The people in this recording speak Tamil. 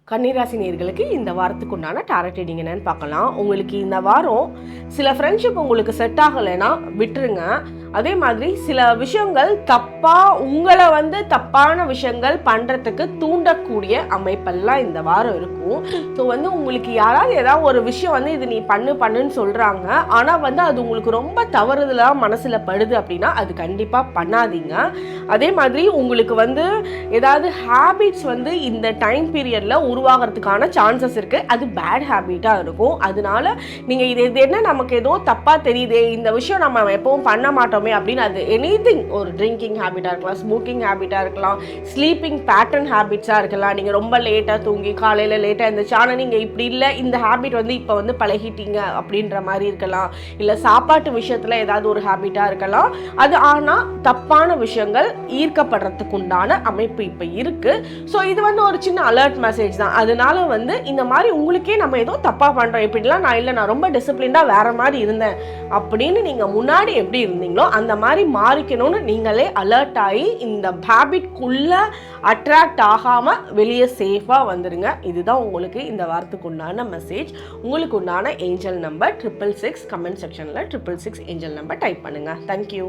கன்னிராசி நேயர்களுக்கு இந்த வாரத்துக்கு உண்டான டாரட் ரீடிங் என்னன்னு பார்க்கலாம். உங்களுக்கு இந்த வாரம் சில ஃப்ரெண்ட்ஷிப் உங்களுக்கு செட் ஆகலைன்னா விட்டுருங்க. அதே மாதிரி சில விஷயங்கள் உங்களை தப்பான விஷயங்கள் பண்ணுறதுக்கு தூண்டக்கூடிய அமைப்பெல்லாம் இந்த வாரம் இருக்கும். ஸோ உங்களுக்கு யாராவது ஏதாவது ஒரு விஷயம் இது நீ பண்ணுன்னு சொல்கிறாங்க, ஆனால் அது உங்களுக்கு ரொம்ப தவறுதலாக மனசில் படுது அப்படின்னா அது கண்டிப்பாக பண்ணாதீங்க. அதே மாதிரி உங்களுக்கு ஏதாவது ஹேபிட்ஸ் இந்த டைம் பீரியடில் உருவாகிறதுக்கான சான்சஸ் இருக்குது. அது பேட் ஹேபிட்டாக இருக்கும். அதனால நீங்கள் இது என்ன நமக்கு ஏதோ தப்பாக தெரியுதே, இந்த விஷயம் நம்ம எப்பவும் பண்ண மாட்டோமே அப்படின்னு அது எனிதிங், ஒரு ட்ரிங்கிங் ஹேபிட்டாக இருக்கலாம், ஸ்மோக்கிங் ஹேபிட்டாக இருக்கலாம், ஸ்லீப்பிங் பேட்டர்ன் ஹேபிட்ஸாக இருக்கலாம். நீங்கள் ரொம்ப லேட்டாக தூங்கி காலையில் லேட்டாக இருந்துச்சு, ஆனால் நீங்கள் இப்படி இல்லை, இந்த ஹேபிட் இப்போ பழகிட்டீங்க அப்படின்ற மாதிரி இருக்கலாம். இல்லை சாப்பாட்டு விஷயத்தில் ஏதாவது ஒரு ஹேபிட்டாக இருக்கலாம். அது ஆனால் தப்பான விஷயங்கள் ஈர்க்கப்படுறதுக்கு உண்டான அமைப்பு இப்போ இருக்குது. ஸோ இது ஒரு சின்ன அலர்ட் மெசேஜ் தான். அதனால இந்த மாதிரி உங்களுக்கே நம்ம ஏதோ தப்பாக பண்ணுறோம், இப்படிலாம் நான் ரொம்ப டிசிப்ளின்டாக வேற மாதிரி இருந்தேன் அப்படின்னு நீங்கள் முன்னாடி எப்படி இருந்தீங்களோ அந்த மாதிரி மாறிக்கணும்னு நீங்களே அலர்ட் ஆகி இந்த ஹேபிட்குள்ளே அட்ராக்ட் ஆகாமல் வெளியே சேஃபாக வந்துடுங்க. இதுதான் உங்களுக்கு இந்த வாரத்துக்கு உண்டான மெசேஜ். உங்களுக்கு உண்டான ஏஞ்சல் நம்பர் 666. கமெண்ட் செக்ஷனில் 666 ஏஞ்சல் நம்பர் டைப் பண்ணுங்கள். தேங்க்யூ.